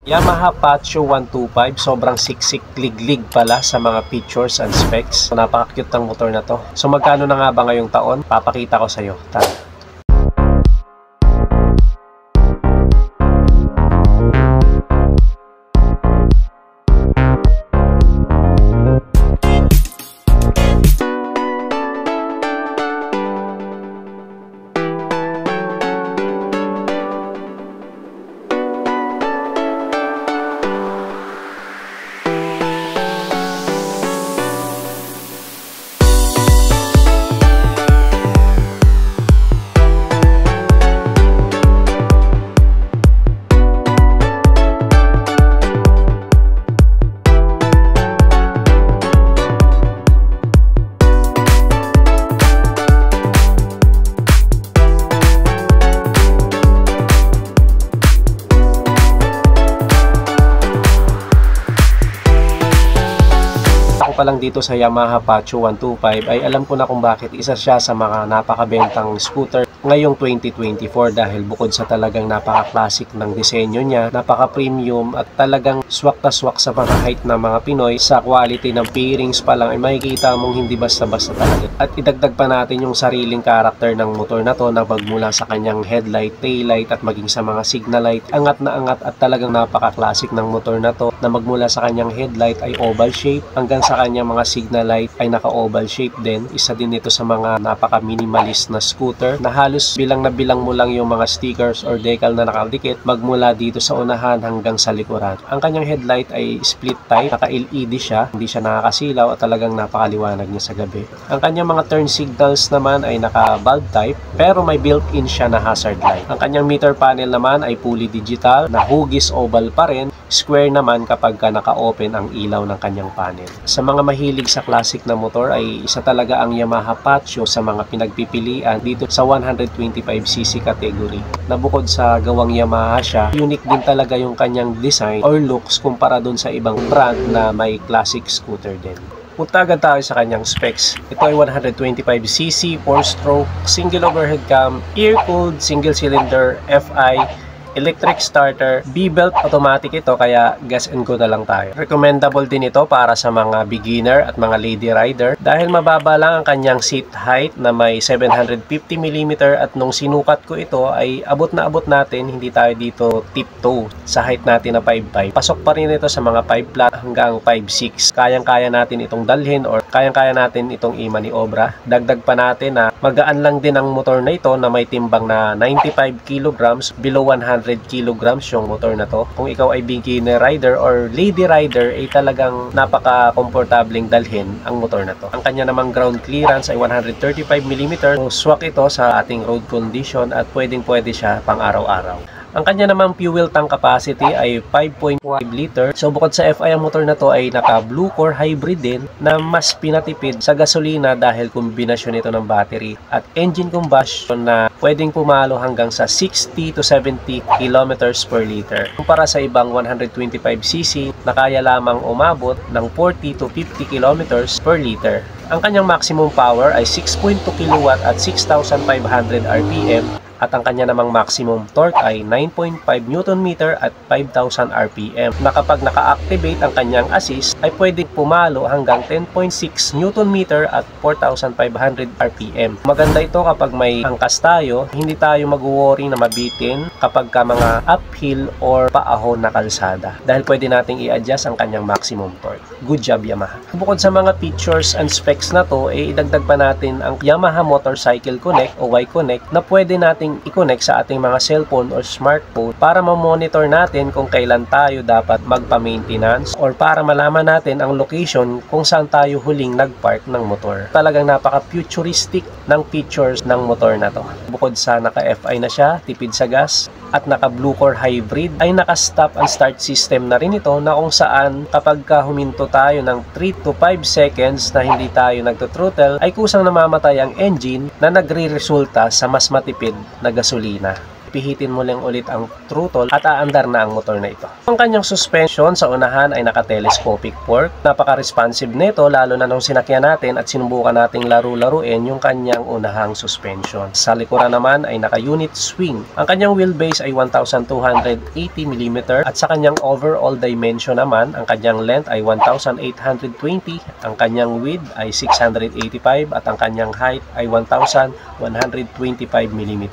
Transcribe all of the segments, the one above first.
Yamaha Patio 125, sobrang siksik liglig pala sa mga features and specs. Napaka-cute ng motor na to. So magkano na nga ba ngayong taon? Papakita ko sa iyo. Tara. Pa lang dito sa Yamaha Patio 125 ay alam ko na kung bakit isa siya sa mga napakabentang scooter ngayong 2024 dahil bukod sa talagang napaka-classic ng disenyo niya, napaka-premium at talagang swak na swak sa mga height ng mga Pinoy, sa quality ng bearings pa lang ay makikita mong hindi basta-basta talaga. At idagdag pa natin yung sariling karakter ng motor na to na magmula sa kanyang headlight, taillight at maging sa mga signal light. Angat na angat at talagang napaka-classic ng motor na to na magmula sa kanyang headlight ay oval shape hanggang sa kanyang mga signal light ay naka-oval shape din. Isa din ito sa mga napaka-minimalist na scooter na halos bilang na bilang mo lang yung mga stickers or decal na nakadikit magmula dito sa unahan hanggang sa likuran. Ang kanyang headlight ay split type, naka-LED siya, hindi siya nakakasilaw at talagang napakaliwanag niya sa gabi. Ang kanyang mga turn signals naman ay naka-bulb type pero may built-in siya na hazard light. Ang kanyang meter panel naman ay fully digital na hugis oval pa rin, square naman kapag naka-open ang ilaw ng kanyang panel. Sa mga mahilig sa classic na motor ay isa talaga ang Yamaha Patio sa mga pinagpipilian dito sa 125cc category. Na bukod sa gawang Yamaha siya, unique din talaga yung kanyang design or looks kumpara dun sa ibang brand na may classic scooter din. Punta agad tayo sa kanyang specs. Ito ay 125cc, 4-stroke, single overhead cam, air-cooled, single cylinder, FI, electric starter, B-belt automatic ito kaya gas and go na lang tayo. Recommendable din ito para sa mga beginner at mga lady rider dahil mababa lang ang kanyang seat height na may 750mm at nung sinukat ko ito ay abot na abot natin, hindi tayo dito tiptoe sa height natin na 5'5". Pasok pa rin ito sa mga 5 flat hanggang 5'6". Kayang-kaya natin itong dalhin or kayang-kaya natin itong imaniobra. Dagdag pa natin na magaan lang din ang motor na ito na may timbang na 95 kilograms, below 100 kilograms yung motor na to. Kung ikaw ay beginner rider or lady rider ay talagang napaka-komportabling dalhin ang motor na to. Ang kanya namang ground clearance ay 135mm. So, swak ito sa ating road condition at pwedeng-pwede siya pang araw-araw. Ang kanya namang fuel tank capacity ay 5.5 liter. So bukod sa FI ang motor na to ay naka blue core hybrid din na mas pinatipid sa gasolina dahil kombinasyon ito ng battery at engine combustion na pwedeng pumalo hanggang sa 60 to 70 kilometers per liter. Kumpara sa ibang 125cc na kaya lamang umabot ng 40 to 50 kilometers per liter. Ang kanyang maximum power ay 6.2 kW at 6,500 RPM. At ang kanya namang maximum torque ay 9.5 Nm at 5,000 RPM na kapag naka-activate ang kanyang assist ay pwedeng pumalo hanggang 10.6 Nm at 4,500 RPM. Maganda ito kapag may angkas tayo, hindi tayo mag-worry na mabitin kapag ka mga uphill or paahon na kalsada dahil pwede nating i-adjust ang kanyang maximum torque. Good job Yamaha. Bukod sa mga features and specs na to, idagdag pa natin ang Yamaha Motorcycle Connect o Y-Connect na pwede nating i-connect sa ating mga cellphone or smartphone para ma-monitor natin kung kailan tayo dapat magpa-maintenance or para malaman natin ang location kung saan tayo huling nag-park ng motor. Talagang napaka-futuristic ng features ng motor na to. Bukod sa naka-FI na siya, tipid sa gas, at naka-blue core hybrid, ay naka-stop and start system na rin ito na kung saan kapag huminto tayo ng 3 to 5 seconds na hindi tayo nagtuthrottle ay kusang namamatay ang engine na nagre-resulta sa mas matipid na gasolina. pihitin mo lang ulit ang throttle at aandar na ang motor na ito. Ang kanyang suspension sa unahan ay naka-telescopic fork. Napaka-responsive nito lalo na nung sinakyan natin at sinubukan nating laro-laruin yung kanyang unahang suspension. Sa likuran naman ay naka-unit swing. Ang kanyang wheelbase ay 1,280 mm at sa kanyang overall dimension naman, ang kanyang length ay 1,820, ang kanyang width ay 685 at ang kanyang height ay 1,125 mm.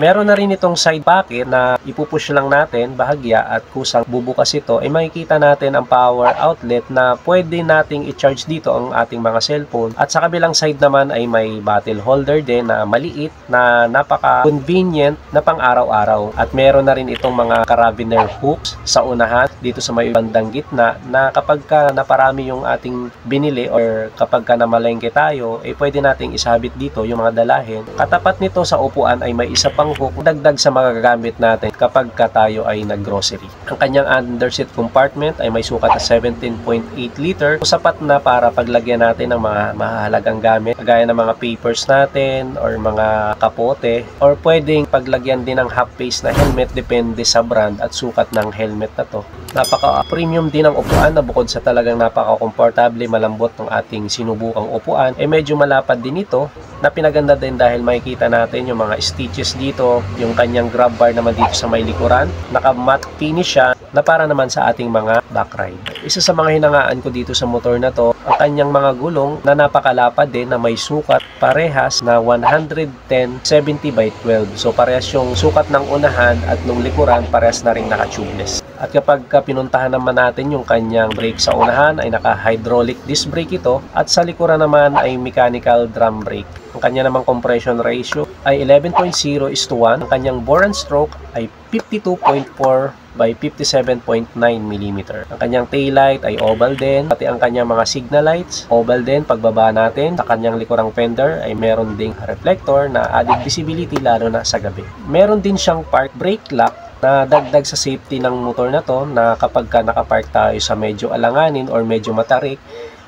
Meron na rin itong side pocket na ipupush lang natin bahagya at kusang bubukas ito ay makikita natin ang power outlet na pwede nating i-charge dito ang ating mga cellphone. At sa kabilang side naman ay may bottle holder din na maliit na napaka-convenient na pang araw-araw. At meron na rin itong mga carabiner hooks sa unahan dito sa may bandang gitna na kapag ka naparami yung ating binili or kapag ka namalengke tayo ay pwede nating isabit dito yung mga dalahin. Katapat nito sa upuan ay may isa pang hook dagdag sa magagamit natin kapag ka tayo ay naggrocery. Ang kanyang underseat compartment ay may sukat na 17.8 liter. Sapat na para paglagyan natin ng mga mahalagang gamit gaya ng mga papers natin or mga kapote or pwedeng paglagyan din ng half face na helmet depende sa brand at sukat ng helmet na to. Napaka-premium din ang upuan na bukod sa talagang napaka-komportable, malambot ng ating sinubukang upuan, medyo malapad din ito na pinaganda din dahil makikita natin yung mga stitches dito, yung kanyang grab bar naman dito sa may likuran, naka-matte finish siya na para naman sa ating mga back ride. Isa sa mga hinangaan ko dito sa motor na to, ang kanyang mga gulong na napakalapad din na may sukat parehas na 110/70 by 12. So parehas yung sukat ng unahan at nung likuran parehas na rin naka-tubeless. At kapag pinuntahan naman natin yung kanyang brake sa unahan ay naka-hydraulic disc brake ito at sa likuran naman ay mechanical drum brake. Ang kanya namang compression ratio ay 11.0:1. Ang kanyang bore and stroke ay 52.4 by 57.9 mm. Ang kanyang taillight ay oval din, pati ang kanyang mga signal lights oval din. Pagbaba natin sa kanyang likurang fender ay meron ding reflector na added visibility lalo na sa gabi. Meron din siyang park brake lock na dagdag sa safety ng motor na to na kapag ka nakapark tayo sa medyo alanganin or medyo matarik,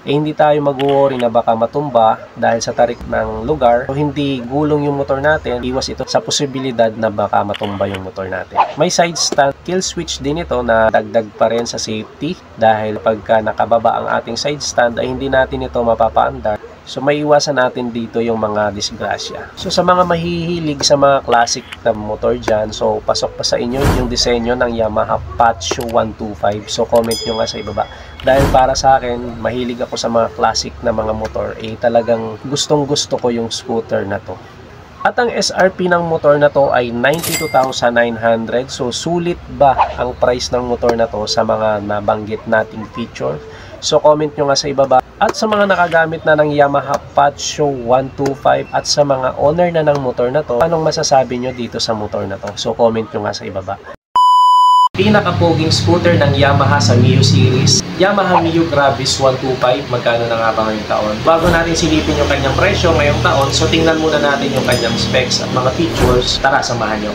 hindi tayo mag-worry na baka matumba dahil sa tarik ng lugar o hindi gulong yung motor natin. Iwas ito sa posibilidad na baka matumba yung motor natin. May side stand kill switch din ito na dagdag pa rin sa safety dahil pagka nakababa ang ating side stand ay hindi natin ito mapapaandar. So may iwasan natin dito yung mga disgrasya. So sa mga mahihilig sa mga classic na motor dyan, so pasok pa sa inyo yung disenyo ng Yamaha Pacho 125. So comment nyo nga sa ibaba. Dahil para sa akin, mahilig ako sa mga classic na mga motor, talagang gustong gusto ko yung scooter na to. At ang SRP ng motor na to ay 92,900. So sulit ba ang price ng motor na to sa mga nabanggit nating feature? So comment nyo nga sa ibaba. At sa mga nakagamit na ng Yamaha Pacho 125 at sa mga owner na ng motor na to, anong masasabi nyo dito sa motor na to? So comment nyo nga sa ibaba. Pinakapoging scooter ng Yamaha sa Mio series, Yamaha Mio Gravis 125. Magkano na nga ba ngayong taon? Bago natin silipin yung kanyang presyo ngayong taon, so tingnan muna natin yung kanyang specs at mga features. Tara, samahan nyo.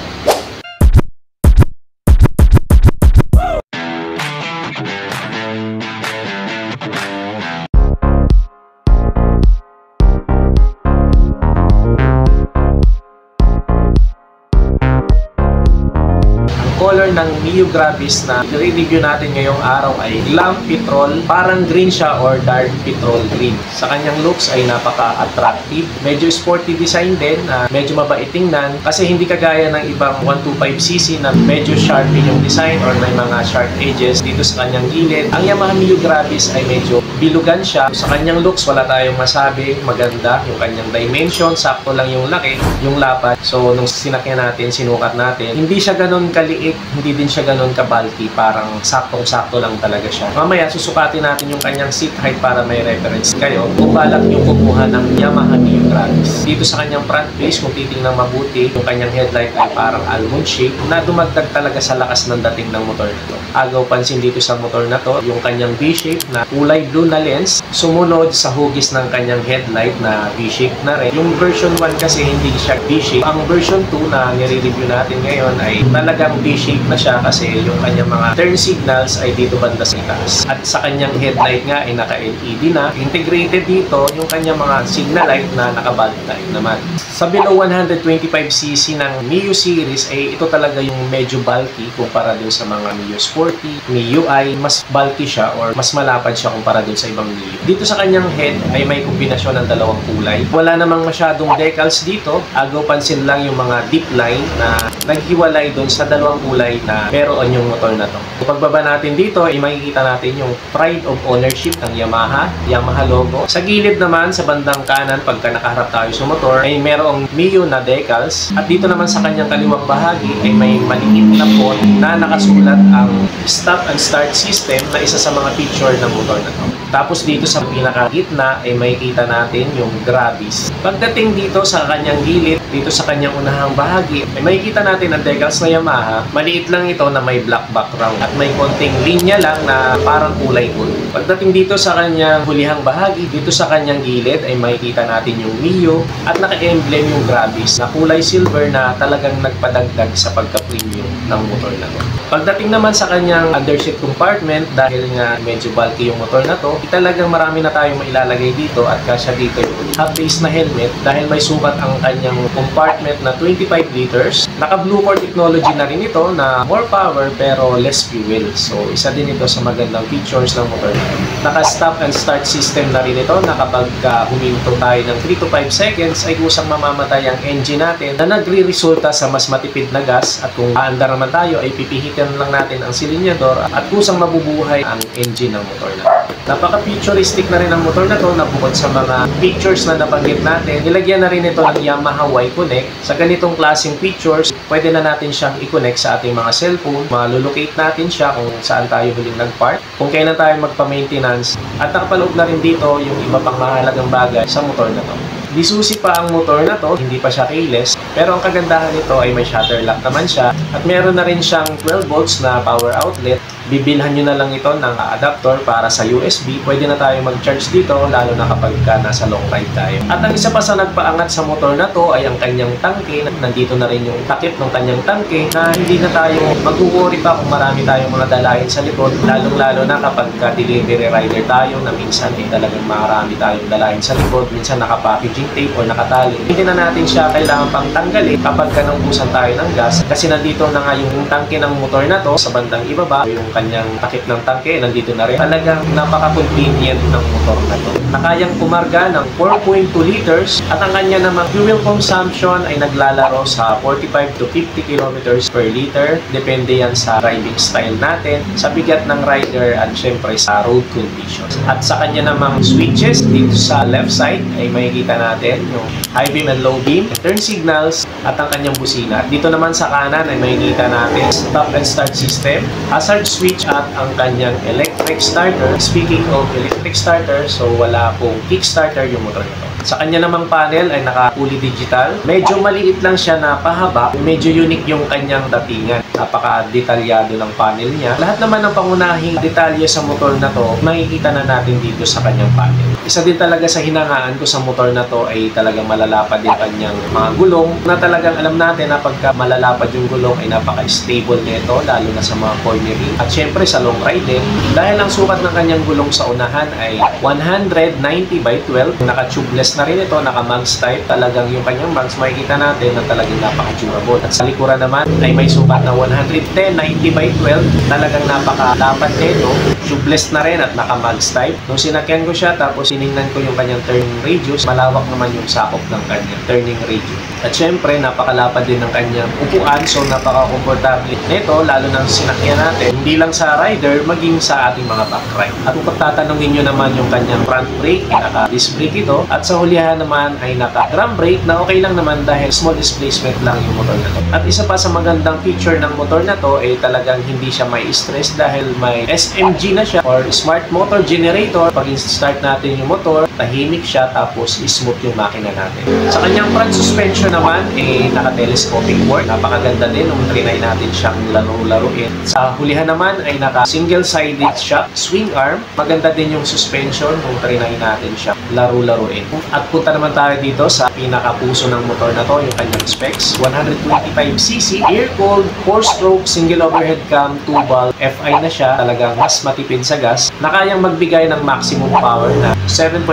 Color ng Mio Gravis na i-review natin ngayong araw ay Glam Petrol. Parang green siya or dark petrol green. Sa kanyang looks ay napaka-attractive. Medyo sporty design din, medyo mabait tingnan kasi hindi kagaya ng ibang 125cc na medyo sharpy yung design or may mga sharp edges dito sa kanyang gilid. Ang Yamaha Mio Gravis ay medyo bilugan siya. Sa kanyang looks wala tayong masabi, maganda yung kanyang dimension, sakto lang yung laki, yung lapad. So nung sinakyan natin, sinukat natin, hindi siya ganun kaliit, hindi din siya ganun ka-bulky, parang saktong-sakto lang talaga siya. Mamaya susukatin natin yung kanyang seat height para may reference kayo kung balak yung kumuha ng Yamaha Mio Gravis. Dito sa kanyang front face, kung titingnan mabuti, yung kanyang headlight ay parang almond shape na dumagdag talaga sa lakas ng dating ng motor na to. Agaw pansin dito sa motor na to, yung kanyang V-shape na kulay blue na lens, sumunod sa hugis ng kanyang headlight na V-shape na rin. Yung version 1 kasi hindi siya V-shape. Ang version 2 na nire-review natin ngayon ay talagang V-shape na na siya kasi yung kanyang mga turn signals ay dito banda sa itaas. At sa kanyang headlight nga ay naka-LED na. Integrated dito yung kanyang mga signal light na naka-bulb light naman. Sa below 125cc ng Mio series ay ito talaga yung medyo bulky kumpara dun sa mga Mio Sporty, Mio I, mas bulky siya or mas malapad siya kumpara dun sa ibang Mio. Dito sa kanyang head ay may kombinasyon ng dalawang kulay. Wala namang masyadong decals dito. Agaw pansin lang yung mga deep line na naghiwalay dun sa dalawang kulay na meron yung motor na to. Kung pagbaba natin dito ay makikita natin yung pride of ownership ng Yamaha logo. Sa gilid naman sa bandang kanan pagka nakaharap tayo sa motor ay merong Mio na decals at dito naman sa kanyang kaliwang bahagi ay may maliit na font na nakasulat ang stop and start system na isa sa mga feature ng motor na to. Tapos dito sa pinakagitna ay makikita natin yung Grabis. Pagdating dito sa kanyang gilid, dito sa kanyang unahang bahagi, ay makikita natin ang decals na Yamaha. Maliit lang ito na may black background at may konting linya lang na parang kulay gold. Pagdating dito sa kanyang hulihang bahagi, dito sa kanyang gilid ay makikita natin yung Mio at naka-emblem yung Grabis na kulay silver na talagang nagpadagdag sa pagka-premium ng motor na to. Pagdating naman sa kanyang underseat compartment, dahil nga medyo bulky yung motor na to, talagang marami na tayong mailalagay dito at kasya dito yung half-base na helmet dahil may sukat ang kanyang compartment na 25 liters. Naka-blue core technology na rin ito na more power pero less fuel. So, isa din ito sa magandang features ng motor na to. Naka-stop and start system na rin ito na kapag huminto tayo ng 3 to 5 seconds ay kusang mamamatay ang engine natin na nagre-resulta sa mas matipid na gas at kung aandar naman tayo ay pipihitin lang natin ang silinyador at kusang mabubuhay ang engine ng motor na to. Napaka-futuristic na rin ang motor na to na bukod sa mga features na nabanggit natin, nilagyan na rin ito ng Yamaha Y-Connect. Sa ganitong klaseng features, pwede na natin siyang i-connect sa ating mga cellphone. Malulocate natin siya kung saan tayo huling nag-park, kung kailan tayo magpa-maintenance, at nakapaloob na rin dito yung iba pang mahalagang bagay sa motor na to. Disusi pa ang motor na to, hindi pa siya keyless, pero ang kagandahan nito ay may shutter lock naman siya at meron na rin siyang 12 volts na power outlet. Bibilhan nyo na lang ito ng adapter para sa USB. Pwede na tayo mag-charge dito lalo na kapag nasa long ride tayo. At ang isa pa sa nagpaangat sa motor na to ay ang kanyang tangke. Nandito na rin yung takip ng kanyang tangke na hindi na tayo mag-worry pa kung marami tayong mga dalahin sa likod. Lalong-lalo na kapag delivery rider tayo na minsan ay talagang marami tayong dalahin sa likod. Minsan naka-packaging tape or nakatali. Hindi na natin siya kailangan pang tanggalin kapag naubusan tayo ng gas kasi nandito na nga yung tangke ng motor na to sa bandang ibaba. Yung kanyang takip ng tangke, nandito na rin. Talagang napaka-convenient ng motor na to. Nakayang kumarga ng 4.2 liters at ang kanya namang fuel consumption ay naglalaro sa 45 to 50 kilometers per liter. Depende yan sa riding style natin, sa bigat ng rider at syempre sa road conditions. At sa kanya namang switches, dito sa left side ay makikita natin yung high beam and low beam, turn signals at ang kanyang busina. Dito naman sa kanan ay makikita natin stop and start system, hazard switch at ang kanyang electric starter. Speaking of electric starter, so wala pong kickstarter yung motor nito. Sa kanya namang panel ay naka-fully digital. Medyo maliit lang siya na pahaba. Medyo unique yung kanyang datingan. Napaka-detalyado ng panel niya. Lahat naman ng pangunahing detalye sa motor na to, makikita na natin dito sa kanyang panel. Isa din talaga sa hinangaan ko sa motor na to ay talagang malalapad din kanyang mga gulong na talagang alam natin na pagka malalapad yung gulong ay napaka-stable nito lalo na sa mga cornering at syempre sa long riding dahil ang sukat ng kanyang gulong sa unahan ay 190 by 12. Naka-tubeless na rin ito, naka-mags type. Talagang yung kanyang mags makikita natin na talagang napaka-durable. At sa likuran naman ay may sukat na 110 90 by 12. Talagang napaka-lapad nito. Tubeless na rin at naka-mags type. Nung sinakyan ko siya tapos siningnan ko yung kanyang turning radius, malawak naman yung sakop ng kanyang turning radius. At syempre, napakalapad din ng kanyang upuan, so napaka-komportable nito, lalo nang sinakyan natin, hindi lang sa rider, maging sa ating mga back ride. At kung pagtatanungin nyo naman yung kanyang front brake, naka-disc brake ito, at sa hulihan naman ay naka-drum brake na okay lang naman dahil small displacement lang yung motor na to. At isa pa sa magandang feature ng motor na to ay talagang hindi siya may stress dahil may SMG na siya or Smart Motor Generator. Pag start natin yung motor, tahimik siya tapos smooth yung makina natin. Sa kanyang front suspension naman ay naka-telescopic board. Napakaganda din nung trinay natin siyang laro-laruin. Sa hulihan naman ay naka single-sided shock swing arm. Maganda din yung suspension nung trinay natin siya laro-laruin. At punta naman tayo dito sa pinakapuso ng motor na to, yung kanyang specs. 125cc, air-cooled, 4-stroke, single overhead cam, 2-valve, FI na siya, talagang mas matipid sa gas, na kayang magbigay ng maximum power na 7.0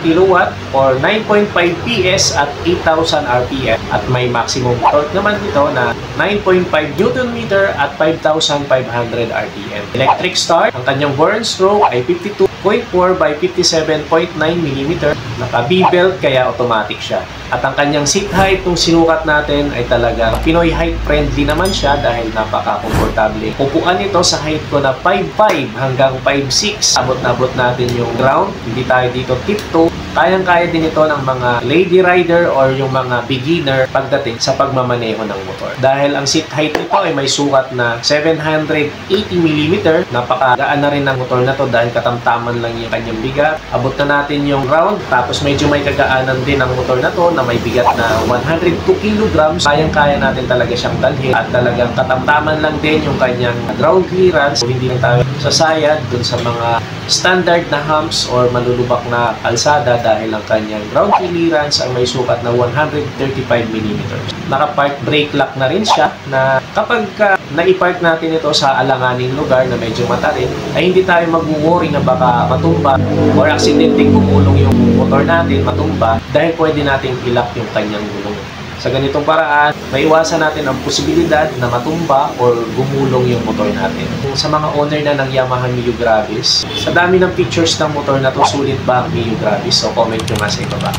kW or 9.5 PS at 8,000 RPM. At may maximum torque naman dito na 9.5 Nm at 5,500 RPM. Electric start, ang kanyang bore and stroke ay 52.4 by 57.9 mm. Naka-B-belt kaya automatic siya. At ang kanyang seat height, kung sinukat natin, ay talagang Pinoy height friendly naman siya dahil napaka-komportable. Upuan nito sa height ko na 5'5 hanggang 5'6. Abot na abot natin yung ground. Hindi tayo dito tiptoe. Kayang-kaya din ito ng mga lady rider or yung mga beginner pagdating sa pagmamaneho ng motor. Dahil ang seat height nito ay may sukat na 780 mm. Napakagaan na rin ng motor na to dahil katamtaman lang yung kanyang bigat. Abot na natin yung ground. Tapos medyo may kagaanan din ang motor na to na may bigat na 102 kg. Kayang-kaya natin talaga siyang dalhin. At talagang katamtaman lang din yung kanyang ground clearance. So, hindi lang tayo sasayad dun sa mga standard na humps or malulubak na kalsada dahil ang kanyang ground clearance ay may sukat na 135 mm. Naka-park brake lock na rin siya na kapag naipark natin ito sa alanganing lugar na medyo matalim, ay hindi tayo mag-worry na baka matumba or aksidenteng gumulong yung motor natin, matumba, dahil pwede nating i-lock yung kanyang gulong. Sa ganitong paraan, maiwasan natin ang posibilidad na matumba or gumulong yung motor natin. Sa mga owner na ng Yamaha Mio Gravis, sa dami ng features ng motor na to, sulit ba ang Mio Gravis? So comment nyo nga sa ibaba.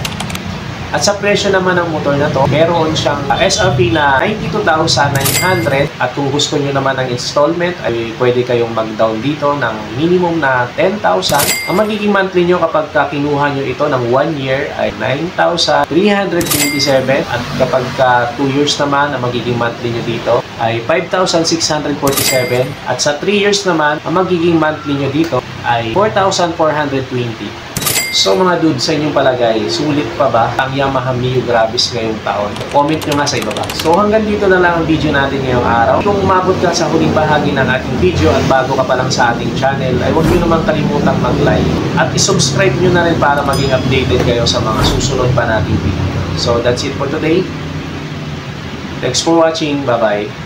At sa presyo naman ng motor na to, meron siyang SRP na 92,900 at kung gusto nyo naman ng installment ay pwede kayong mag-down dito ng minimum na 10,000. Ang magiging monthly nyo kapag kinuha nyo ito ng 1 year ay 9,327 at kapag 2 years naman ang magiging monthly nyo dito ay 5,647 at sa 3 years naman ang magiging monthly nyo dito ay 4,420. So mga dude, sa inyong palagay, sulit pa ba ang Yamaha Mio Gravis ngayong taon? Comment nyo nga sa ibaba. So hanggang dito na lang ang video natin ngayong araw. Kung umabot ka sa huling bahagi ng ating video at bago ka pa lang sa ating channel, ay huwag nyo naman kalimutang mag-like at isubscribe nyo na rin para maging updated kayo sa mga susunod pa nating video. So that's it for today. Thanks for watching. Bye-bye.